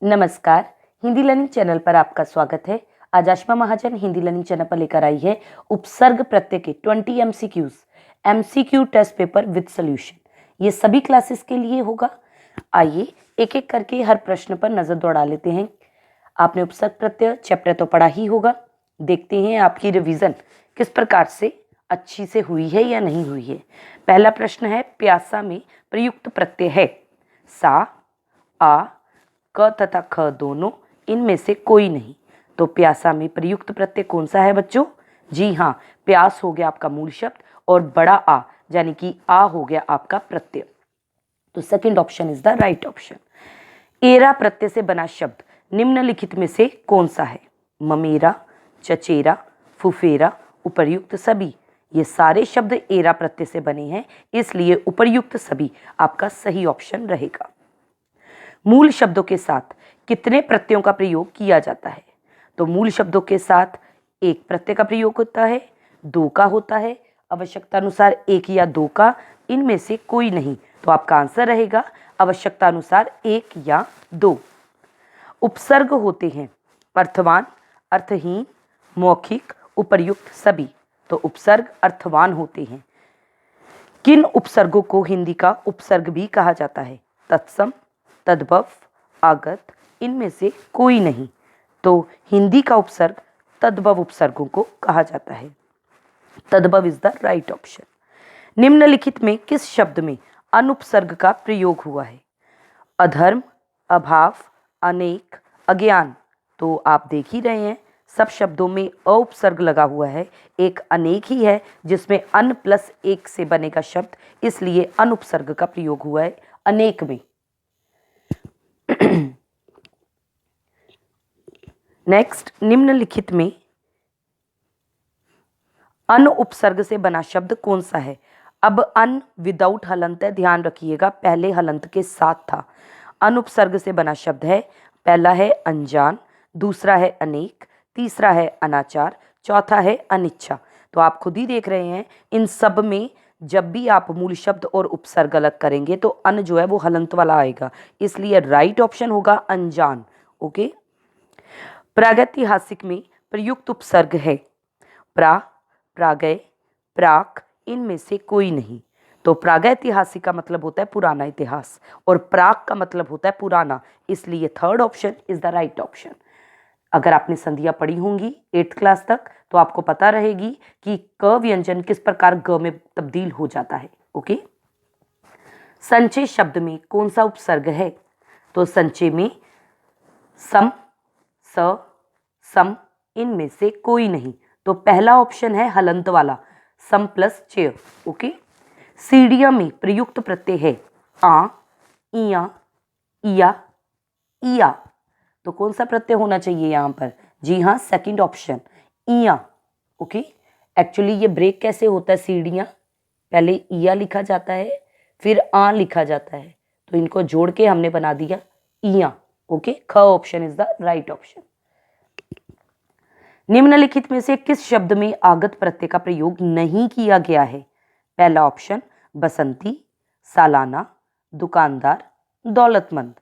नमस्कार। Hindi learning channel पर आपका स्वागत है। आज आशमा महाजन हिंदी लर्निंग चैनल पर लेकर आई है उपसर्ग प्रत्यय के 20 MCQ test paper with solution. ये सभी क्लासेस के लिए होगा। आइए एक एक करके हर प्रश्न पर नजर दौड़ा लेते हैं। आपने उपसर्ग प्रत्यय चैप्टर तो पढ़ा ही होगा। देखते हैं आपकी रिवीजन किस प्रकार से अच्छी से हुई है या नहीं हुई है। पहला प्रश्न है, प्यासा में प्रयुक्त प्रत्यय है सा, आ, क तथा ख दोनों, इनमें से कोई नहीं। तो प्यासा में प्रयुक्त प्रत्यय कौन सा है बच्चों? जी हाँ, प्यास हो गया आपका मूल शब्द और बड़ा आ यानी कि आ हो गया आपका प्रत्यय। तो second option is the right option. Era प्रत्यय से बना शब्द निम्नलिखित में से कौन सा है? ममेरा, चचेरा, फुफेरा, उपर्युक्त सभी। ये सारे शब्द एरा प्रत्यय से बने हैं, इसलिए उपर्युक्त सभी आपका सही ऑप्शन रहेगा। मूल शब्दों के साथ कितने प्रत्ययों का प्रयोग किया जाता है? तो मूल शब्दों के साथ एक प्रत्यय का प्रयोग होता है, दो का होता है, आवश्यकता अनुसार एक या दो का, इनमें से कोई नहीं। तो आपका आंसर रहेगा आवश्यकता अनुसार एक या दो। उपसर्ग होते हैं अर्थवान, अर्थहीन, मौखिक, उपर्युक्त सभी। तो उपसर्ग अर्थवान होते हैं। किन उपसर्गों को हिंदी का उपसर्ग भी कहा जाता है? तत्सम, तद्भव, आगत, इनमें से कोई नहीं। तो हिंदी का उपसर्ग तद्भव उपसर्गों को कहा जाता है। तद्भव इज द राइट ऑप्शन। निम्नलिखित में किस शब्द में अनुपसर्ग का प्रयोग हुआ है? अधर्म, अभाव, अनेक, अज्ञान। तो आप देख ही रहे हैं सब शब्दों में अ उपसर्ग लगा हुआ है, एक अनेक ही है जिसमें अन प्लस एक से बनेगा शब्द, इसलिए अनुपसर्ग का प्रयोग हुआ है अनेक में। नेक्स्ट, निम्नलिखित में अन उपसर्ग से बना शब्द कौन सा है? अब अन विदाउट हलंत है, ध्यान रखिएगा, पहले हलंत के साथ था। अन उपसर्ग से बना शब्द है, पहला है अनजान, दूसरा है अनेक, तीसरा है अनाचार, चौथा है अनिच्छा। तो आप खुद ही देख रहे हैं इन सब में जब भी आप मूल शब्द और उपसर्ग अलग करेंगे तो अन जो है वो हलंत वाला आएगा, इसलिए राइट ऑप्शन होगा अनजान। ओके। प्रागैतिहासिक में प्रयुक्त उपसर्ग है प्रा, प्रागै, प्राक, इनमें से कोई नहीं। तो प्रागैतिहासिक का मतलब होता है पुराना इतिहास और प्राक का मतलब होता है पुराना, इसलिए third option is the right option. अगर आपने संधियां पढ़ी होंगी 8th क्लास तक तो आपको पता रहेगी कि क व्यंजन किस प्रकार ग में तब्दील हो जाता है। ओके। संचय शब्द में कौन सा उपसर्ग है? तो संचय में सम, स, सम, इनमें से कोई नहीं। तो पहला ऑप्शन है हलंत वाला, सम प्लस चेय। ओके। सीढ़िया में प्रयुक्त प्रत्यय है आ, इया, इया, इया। तो कौन सा प्रत्यय होना चाहिए यहां पर? जी हाँ, सेकंड ऑप्शन इया। ओके। एक्चुअली ये ब्रेक कैसे होता है? सीढ़ियां पहले इया लिखा जाता है फिर आ लिखा जाता है, तो इनको जोड़ के हमने बना दिया इया। ओके। ख option is the right option. निम्नलिखित में से किस शब्द में आगत प्रत्यय का प्रयोग नहीं किया गया है? पहला ऑप्शन बसंती, सालाना, दुकानदार, दौलतमंद।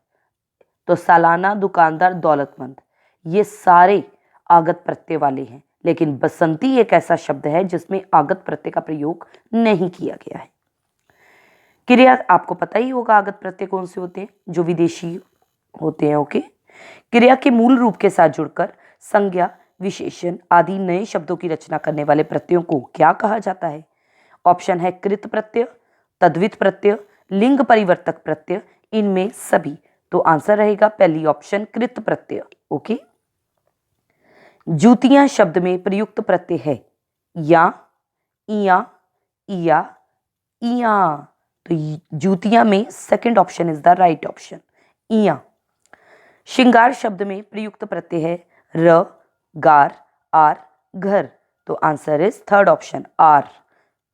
तो सालाना, दुकानदार, दौलतमंद ये सारे आगत प्रत्यय वाले हैं, लेकिन बसंती एक ऐसा शब्द है जिसमें आगत प्रत्यय का प्रयोग नहीं किया गया है। क्रिया आपको पता ही होगा आगत प्रत्यय कौन से होते हैं, जो विदेशी होते हैं। ओके। क्रिया के मूल रूप के साथ जुड़कर संज्ञा, विशेषण आदि नए शब्दों की रचना करने वाले प्रत्ययों को क्या कहा जाता है? ऑप्शन है कृत प्रत्यय, तद्वित प्रत्यय, लिंग परिवर्तक प्रत्यय, इनमें सभी। तो आंसर रहेगा पहली ऑप्शन कृत प्रत्यय। ओके। जूतियां शब्द में प्रयुक्त प्रत्यय है या, इया, इया, इया। तो जूतियां में second option is the right option इया। श्रृंगार शब्द में प्रयुक्त प्रत्यय है र, गार, आर, घर। तो आंसर इज थर्ड ऑप्शन आर।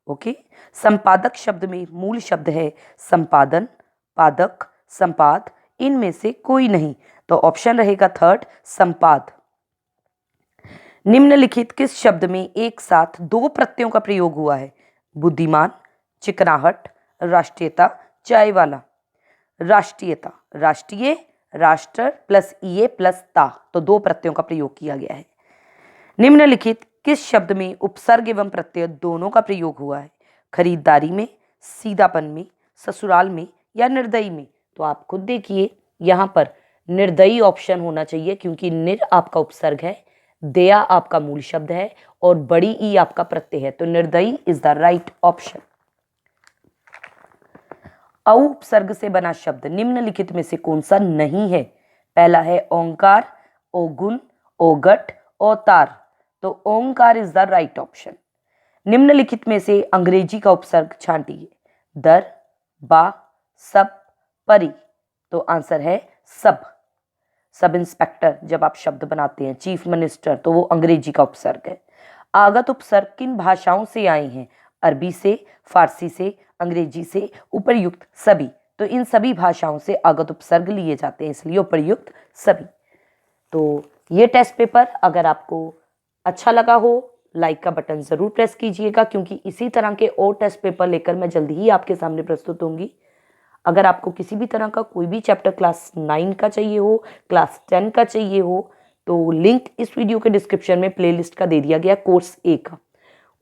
ओके। संपादक शब्द में मूल शब्द है संपादन, पादक, संपाद, इनमें से कोई नहीं। तो ऑप्शन रहेगा थर्ड संपाद। निम्नलिखित किस शब्द में एक साथ दो प्रत्ययों का प्रयोग हुआ है? बुद्धिमान, चिकनाहट, राष्ट्रीयता, चाय वाला। राष्ट्रीयता, राष्ट्रीय, राष्ट्र प्लस ईए प्लस ता, तो दो प्रत्ययों का प्रयोग किया गया है। निम्नलिखित किस शब्द में उपसर्ग एवं प्रत्यय दोनों का प्रयोग हुआ है? खरीदारी में, सीधापन में, ससुराल में या निर्दयी में? तो आप खुद देखिए, यहाँ पर निर्दयी ऑप्शन होना चाहिए क्योंकि निर आपका उपसर्ग है, दया आपका मूल शब्द है और बड़ी ई आपका प्रत्यय है, तो निर्दयी इज द राइट ऑप्शन। औ उपसर्ग से बना शब्द निम्नलिखित में से कौन सा नहीं है? पहला है ओंकार, ओगुन, ओगट, औतार, तो ओंकार इज द राइट ऑप्शन। निम्नलिखित में से अंग्रेजी का उपसर्ग छांटिए। दर, बा, सब, परी, तो आंसर है सब। सब इंस्पेक्टर जब आप शब्द बनाते हैं, चीफ मिनिस्टर, तो वो अंग्रेजी का उपसर्ग है। आगत उपसर्ग किन भाषाओं से आए हैं? अरबी से, फारसी से, अंग्रेजी से, उपर्युक्त सभी, तो इन सभी भाषाओं से आगत उपसर्ग लिए जाते हैं, इसलिए उपर्युक्त सभी। तो ये टेस्ट पेपर अगर आपको अच्छा लगा हो, लाइक का बटन जरूर प्रेस कीजिएगा क्योंकि इसी तरह के और टेस्ट पेपर लेकर मैं जल्दी ही आपके सामने प्रस्तुत होंगी। अगर आपको किसी भी तरह का कोई भी चैप्टर क्लास 9 का चाहिए हो, क्लास 10 का चाहिए हो, तो लिंक इस वीडियो के डिस्क्रिप्शन में प्लेलिस्ट का दे दिया गया कोर्स ए का।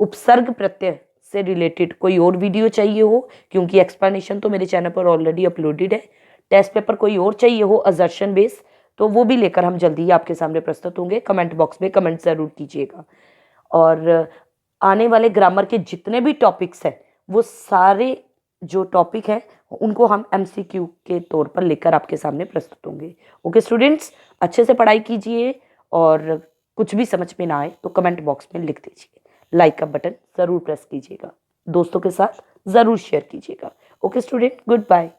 उपसर्ग प्रत्यय से रिलेटेड कोई और वीडियो चाहिए हो, क्योंकि एक्सप्लेनेशन तो मेरे चैनल पर ऑलरेडी अपलोडेड है, टेस्ट पेपर कोई और चाहिए हो असर्शन बेस, तो वो भी लेकर हम जल्दी ही आपके सामने प्रस्तुत होंगे। कमेंट बॉक्स में कमेंट जरूर कीजिएगा। और आने वाले ग्रामर के जितने भी टॉपिक्स हैं, वो सारे जो टॉपिक हैं उनको हम एमसीक्यू के तौर पर लेकर आपके सामने प्रस्तुत होंगे। ओके स्टूडेंट्स, अच्छे से पढ़ाई कीजिए और कुछ भी समझ में ना आए तो कमेंट बॉक्स में लिख दीजिए। लाइक का बटन ज़रूर प्रेस कीजिएगा, दोस्तों के साथ ज़रूर शेयर कीजिएगा। Okay student, good bye.